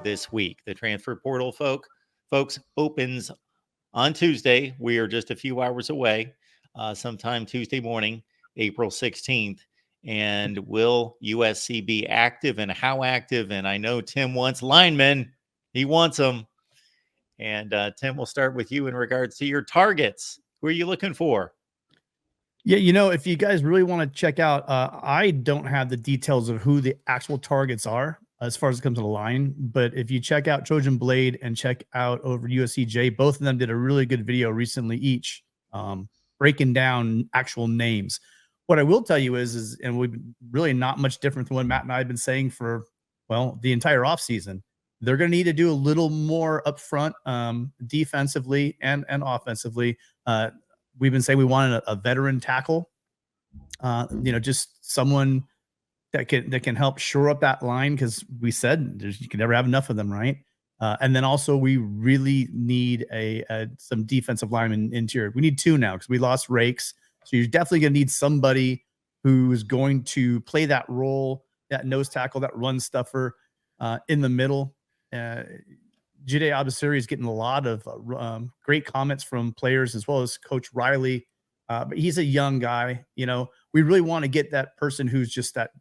this week. The transfer portal folks opens on Tuesday. We are just a few hours away, sometime Tuesday morning, April 16th. And will USC be active, and how active? And I know Tim wants linemen. He wants them. And Tim, we'll start with you in regards to your targets. Who are you looking for? Yeah, if you guys really want to check out, I don't have the details of who the actual targets are as far as it comes to the line. But if you check out Trojan Blade and check out over USCJ, both of them did a really good video recently each, breaking down actual names. What I will tell you is and we've really not much different than what Matt and I have been saying for, the entire offseason. They're going to need to do a little more up front, defensively and offensively. We've been saying we wanted a veteran tackle, just someone that can help shore up that line, because we said you can never have enough of them, right? And then also we really need some defensive lineman interior. We need two now because we lost Rakes, so you're definitely going to need somebody who's going to play that role, that nose tackle, that run stuffer in the middle. Jide Abasiri is getting a lot of great comments from players as well as Coach Riley. But he's a young guy. We really want to get that person who's just that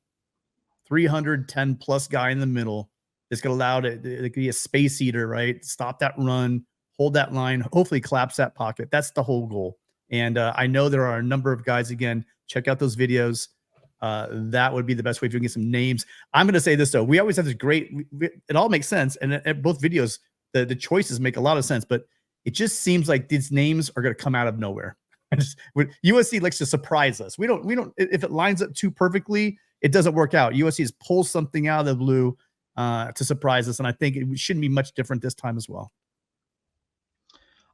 310 plus guy in the middle. It's going to allow it to be a space eater, right? Stop that run, hold that line, hopefully collapse that pocket. That's the whole goal. And I know there are a number of guys, again, check out those videos. That would be the best way to get some names. I'm going to say this, though. We always have this great, it all makes sense. And both videos, the choices make a lot of sense, but it just seems like these names are going to come out of nowhere. USC likes to surprise us. We don't, if it lines up too perfectly, it doesn't work out. USC has pulled something out of the blue to surprise us. And I think it shouldn't be much different this time as well.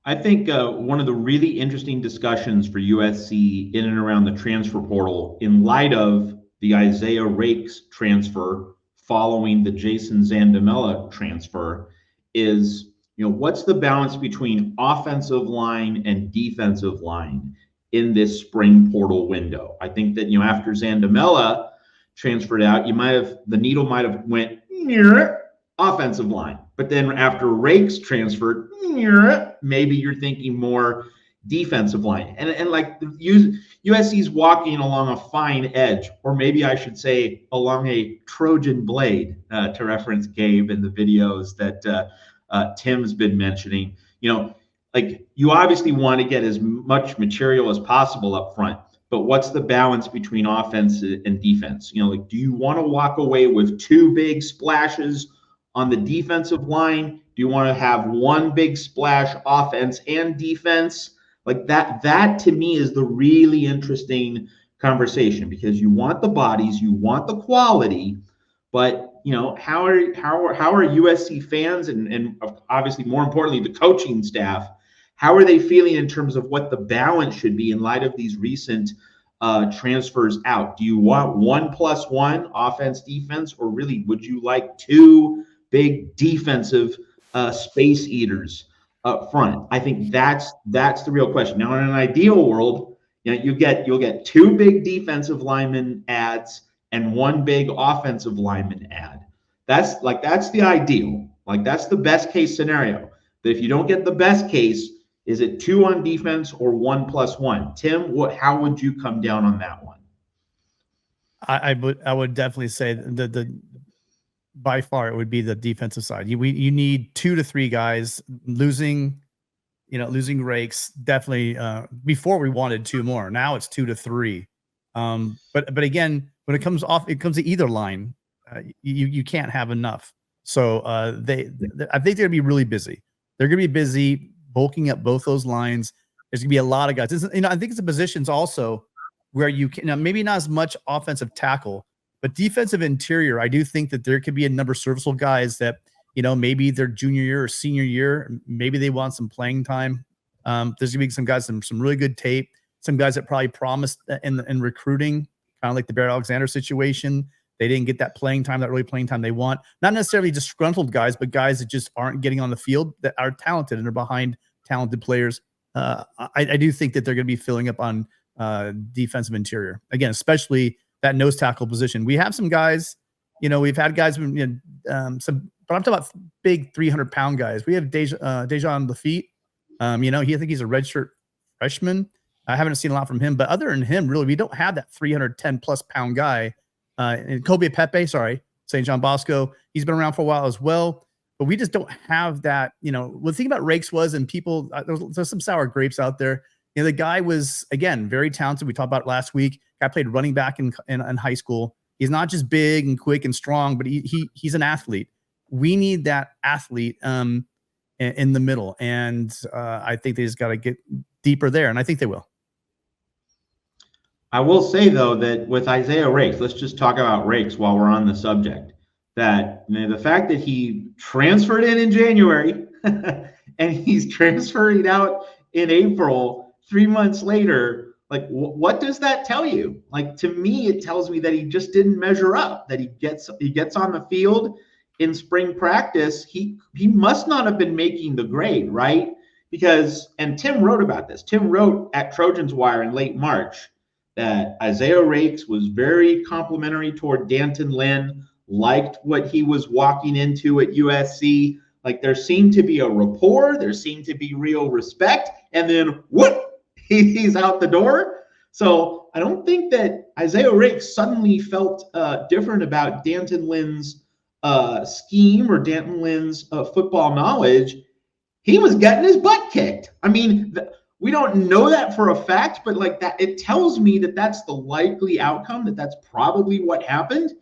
I think one of the really interesting discussions for USC in and around the transfer portal, in light of the Isaiah Rakes transfer following the Jason Zandamela transfer, is what's the balance between offensive line and defensive line in this spring portal window? I think that after Zandamela transferred out, the needle might have went near offensive line, but then after Rakes transferred, maybe you're thinking more defensive line, and like USC's walking along a fine edge, or maybe I should say along a Trojan blade, to reference Gabe in the videos that Tim's been mentioning. Like, you obviously want to get as much material as possible up front, but what's the balance between offense and defense? Do you want to walk away with two big splashes on the defensive line? Do you want to have one big splash offense and defense? Like that to me is the really interesting conversation, because you want the bodies, you want the quality, but how are USC fans and obviously more importantly the coaching staff, how are they feeling in terms of what the balance should be in light of these recent transfers out? Do you want 1+1 offense defense, or really would you like two big defensive space eaters up front? I think that's the real question. Now, in an ideal world, you'll get two big defensive lineman ads and one big offensive lineman ad. That's the ideal. Like, that's the best case scenario. But if you don't get the best case, is it two on defense or 1+1? Tim, how would you come down on that one? I would definitely say the by far it would be the defensive side. You need 2 to 3 guys. Losing Rakes, definitely. Before we wanted 2 more. Now it's 2 to 3. But again, when it comes to either line, you can't have enough. So I think they're gonna be really busy. They're gonna be busy bulking up both those lines. There's gonna be a lot of guys. I think it's the positions also where you can, maybe not as much offensive tackle, but defensive interior. I do think that there could be a number of serviceable guys that, maybe their junior year or senior year, maybe they want some playing time. There's gonna be some guys, some really good tape, some guys that probably promised in recruiting, kind of like the Bear Alexander situation. They didn't get that playing time, that early playing time they want. Not necessarily disgruntled guys, but guys that just aren't getting on the field, that are talented and are behind talented players. I do think that they're going to be filling up on defensive interior. Again, especially that nose tackle position. We have some guys, we've had guys, some but I'm talking about big 300-pound guys. We have Dejan Lafitte. I think he's a redshirt freshman. I haven't seen a lot from him, but other than him, really, we don't have that 310+ pound guy. And Kobe Pepe, St. John Bosco, he's been around for a while as well. But we just don't have that. The thing about Rakes was, and people, there's some sour grapes out there. The guy was, again, very talented. We talked about it last week. Guy played running back in high school. He's not just big and quick and strong, but he's an athlete. We need that athlete in the middle. And I think they just got to get deeper there. And I think they will. I will say, though, that with Isaiah Rakes, let's just talk about Rakes while we're on the subject, that the fact that he transferred in January and he's transferring out in April, 3 months later, like, what does that tell you? Like, to me, it tells me that he just didn't measure up, that he gets on the field in spring practice. He must not have been making the grade, right? Because, and Tim wrote about this. Tim wrote at Trojans Wire in late March that Isaiah Rakes was very complimentary toward D'Anton Lynn, liked what he was walking into at USC. Like, there seemed to be a rapport, there seemed to be real respect, and then whoop, he's out the door. So I don't think that Isaiah Rakes suddenly felt different about D'Anton Lynn's scheme or D'Anton Lynn's football knowledge. He was getting his butt kicked. I mean, we don't know that for a fact, but like that, it tells me that that's the likely outcome, that's probably what happened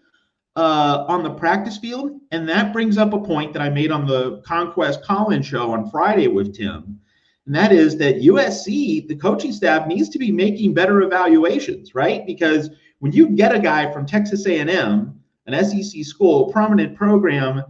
on the practice field. And that brings up a point that I made on the Conquest Call-In show on Friday with Tim. And that is that USC, the coaching staff, needs to be making better evaluations, right? Because when you get a guy from Texas A&M, an SEC school, prominent program,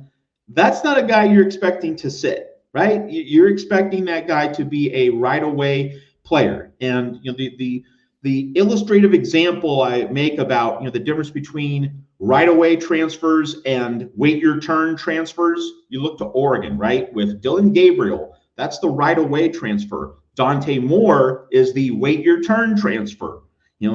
that's not a guy you're expecting to sit. Right? You're expecting that guy to be a right-away player. And the illustrative example I make about the difference between right-away transfers and wait-your-turn transfers, you look to Oregon, right? With Dylan Gabriel, that's the right-away transfer. Dante Moore is the wait-your-turn transfer.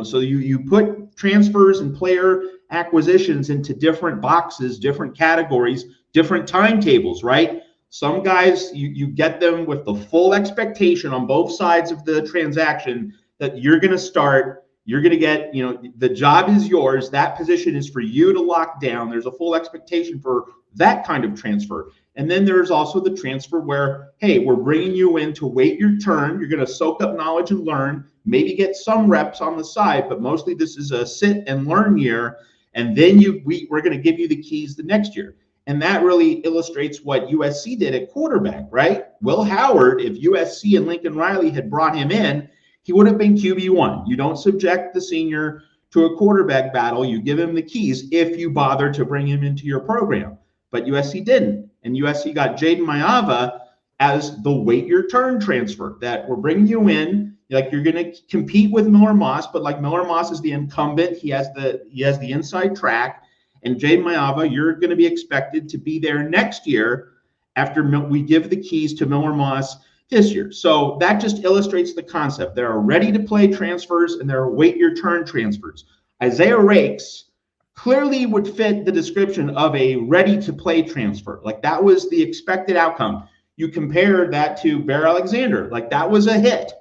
So you put transfers and player acquisitions into different boxes, different categories, different timetables, right? Some guys, you get them with the full expectation on both sides of the transaction that you're going to start, you're going to get, the job is yours, that position is for you to lock down. There's a full expectation for that kind of transfer. And then there's also the transfer where, hey, we're bringing you in to wait your turn. You're going to soak up knowledge and learn, maybe get some reps on the side, but mostly this is a sit and learn year. And then we're going to give you the keys the next year. And that really illustrates what USC did at quarterback, right? Will Howard, if USC and Lincoln Riley had brought him in, he would have been QB1. You don't subject the senior to a quarterback battle. You give him the keys if you bother to bring him into your program. But USC didn't. And USC got Jaden Mayava as the wait your turn transfer, that we're bringing you in, like you're going to compete with Miller Moss, but like Miller Moss is the incumbent. He has the inside track. And Jaden Mayava, you're going to be expected to be there next year after we give the keys to Miller Moss this year. So that just illustrates the concept. There are ready-to-play transfers and there are wait-your-turn transfers. Isaiah Rakes clearly would fit the description of a ready-to-play transfer. Like, that was the expected outcome. You compare that to Bear Alexander. Like, that was a hit.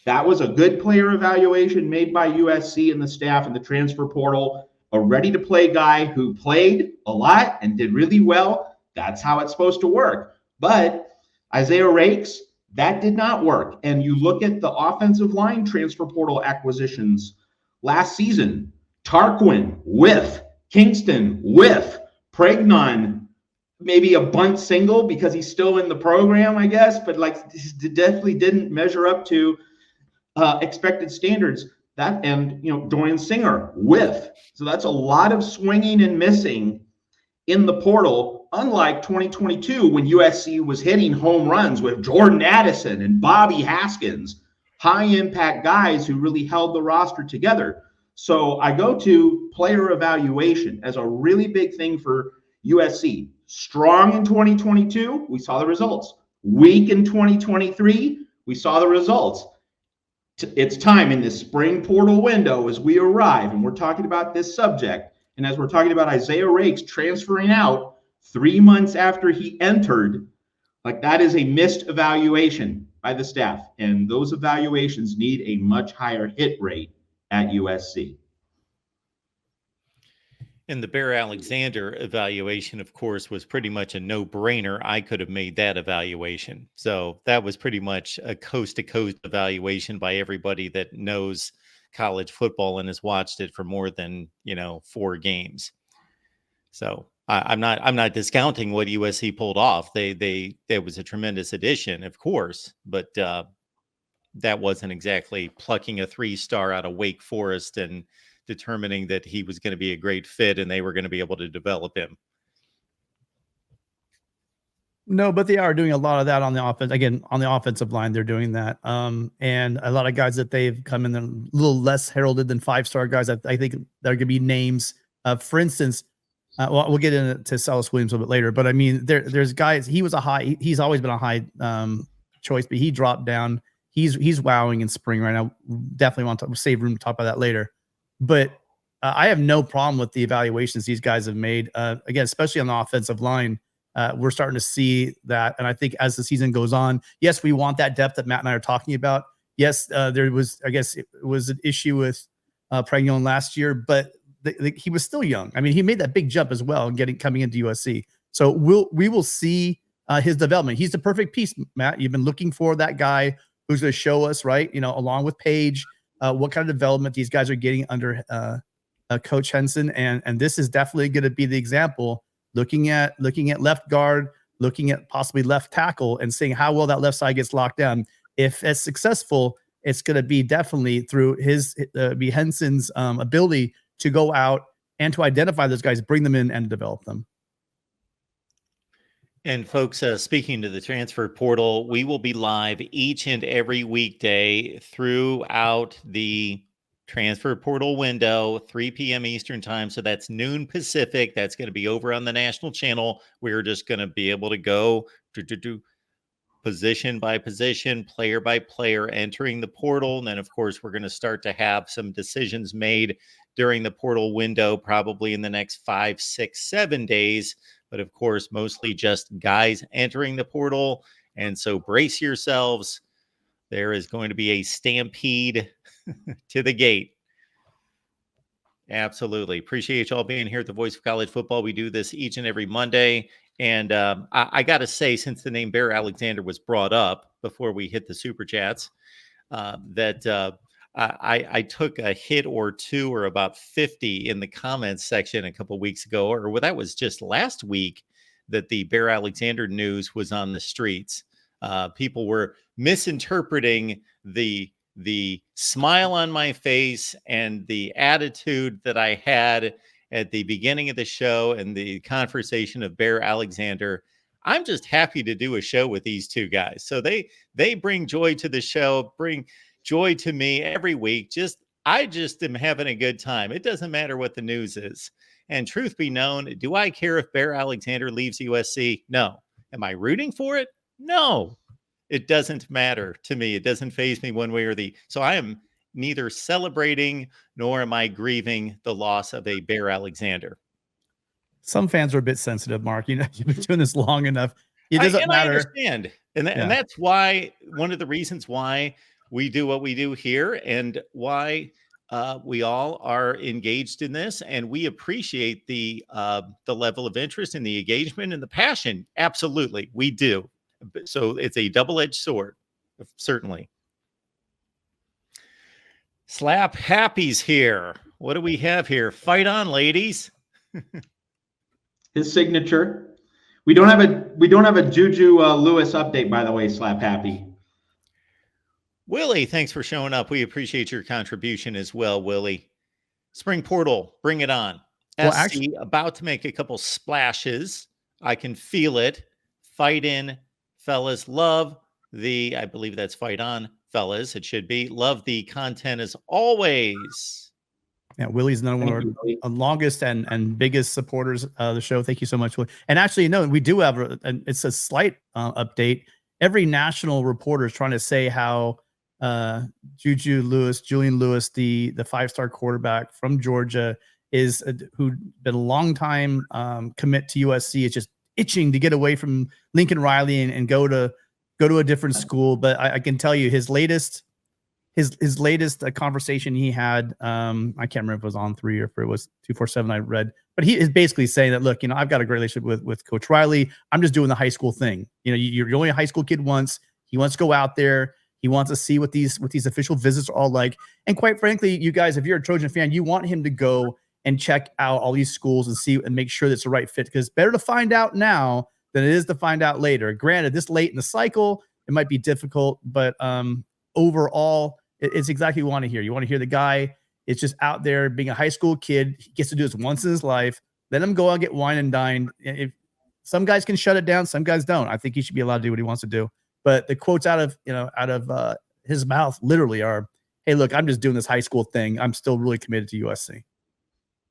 That was a good player evaluation made by USC and the staff in the transfer portal. A ready-to-play guy who played a lot and did really well. That's how it's supposed to work. But Isaiah Rakes, that did not work. And you look at the offensive line transfer portal acquisitions last season. Tarquin, whiff. Kingston, whiff. Pregnon, maybe a bunt single because he's still in the program, I guess. But like, definitely didn't measure up to expected standards. That, and Dorian Singer, whiff. So that's a lot of swinging and missing in the portal, unlike 2022 when USC was hitting home runs with Jordan Addison and Bobby Haskins, high impact guys who really held the roster together. So I go to player evaluation as a really big thing for USC. Strong in 2022, we saw the results. Weak in 2023, we saw the results. It's time in this spring portal window as we arrive, and we're talking about this subject, and as we're talking about Isaiah Rakes transferring out 3 months after he entered, like that is a missed evaluation by the staff. And those evaluations need a much higher hit rate at USC. And the Bear Alexander evaluation, of course, was pretty much a no-brainer. I could have made that evaluation. So that was pretty much a coast-to-coast evaluation by everybody that knows college football and has watched it for more than, 4 games. So I'm not discounting what USC pulled off. There was a tremendous addition, of course, but that wasn't exactly plucking a 3-star out of Wake Forest and determining that he was going to be a great fit and they were going to be able to develop him. No, but they are doing a lot of that on the offense. Again, on the offensive line, they're doing that. And a lot of guys that they've come in a little less heralded than 5-star guys. I think there are going to be names. For instance, well, we'll get into Silas Williams a little bit later, but I mean, there's guys. He's always been a high choice, but he dropped down. He's wowing in spring right now. Definitely want to save room to talk about that later. But I have no problem with the evaluations these guys have made. Again, especially on the offensive line, we're starting to see that. And I think as the season goes on, yes, we want that depth that Matt and I are talking about. Yes, there was, I guess it was an issue with Prangley last year, but he was still young. I mean, he made that big jump as well, coming into USC. So we will see his development. He's the perfect piece, Matt. You've been looking for that guy who's going to show us, right? Along with Paige, what kind of development these guys are getting under Coach Henson, and this is definitely going to be the example. Looking at left guard, looking at possibly left tackle, and seeing how well that left side gets locked down. If it's successful, it's going to be definitely through Henson's ability to go out and to identify those guys, bring them in, and develop them. And folks, speaking to the transfer portal, we will be live each and every weekday throughout the transfer portal window, 3 p.m. Eastern time. So that's noon Pacific. That's going to be over on the national channel. We're just going to be able to go to position by position, player by player, entering the portal. And then, of course, we're going to start to have some decisions made during the portal window, probably in the next 5, 6, 7 days. But of course, mostly just guys entering the portal. And so brace yourselves. There is going to be a stampede to the gate. Absolutely. Appreciate y'all being here at the Voice of College Football. We do this each and every Monday. And I got to say, since the name Bear Alexander was brought up before we hit the Super Chats, that I took a hit or two, or about 50 in the comments section a couple weeks ago, or that was just last week, that the Bear Alexander news was on the streets. People were misinterpreting the smile on my face and the attitude that I had at the beginning of the show and the conversation of Bear Alexander. I'm just happy to do a show with these two guys. So they bring joy to the show, bring joy to me every week. I just am having a good time. It doesn't matter what the news is. And truth be known, do I care if Bear Alexander leaves USC? No. Am I rooting for it? No. It doesn't matter to me. It doesn't faze me one way or the. So I am neither celebrating nor am I grieving the loss of a Bear Alexander. Some fans are a bit sensitive, Mark. You've been doing this long enough. It doesn't matter. I understand. And that's why, one of the reasons why we do what we do here, and why we all are engaged in this, and we appreciate the level of interest and the engagement and the passion. Absolutely, we do. So it's a double-edged sword, certainly. Slap Happy's here. What do we have here? Fight on, ladies. His signature. We don't have a Juju Lewis update, by the way, Slap Happy. Willie, thanks for showing up. We appreciate your contribution as well, Willie. Spring Portal, bring it on. Well, SC actually, about to make a couple splashes. I can feel it. Fight in, fellas. Love I believe that's fight on, fellas. It should be. Love the content as always. Yeah, Willie's one of our longest and biggest supporters of the show. Thank you so much, Willie. And actually, no, we do have it's a slight update. Every national reporter is trying to say how Juju Lewis, Julian Lewis, the 5-star quarterback from Georgia, is who'd been a long time commit to USC. It's just itching to get away from Lincoln Riley and go to a different school. But I can tell you his latest conversation he had, I can't remember if it was on 3 or if it was 247 I read, but he is basically saying that, look, I've got a great relationship with Coach Riley. I'm just doing the high school thing. You're only a high school kid once. He wants to go out there. He wants to see what these official visits are all like. And quite frankly, you guys, if you're a Trojan fan, you want him to go and check out all these schools and see and make sure that's the right fit, because it's better to find out now than it is to find out later. Granted, this late in the cycle, it might be difficult, but overall, it's exactly what you want to hear. You want to hear the guy is just out there being a high school kid. He gets to do this once in his life. Let him go out, get wine and dine. If some guys can shut it down, some guys don't. I think he should be allowed to do what he wants to do. But the quotes out of his mouth literally are, "Hey, look, I'm just doing this high school thing. I'm still really committed to USC."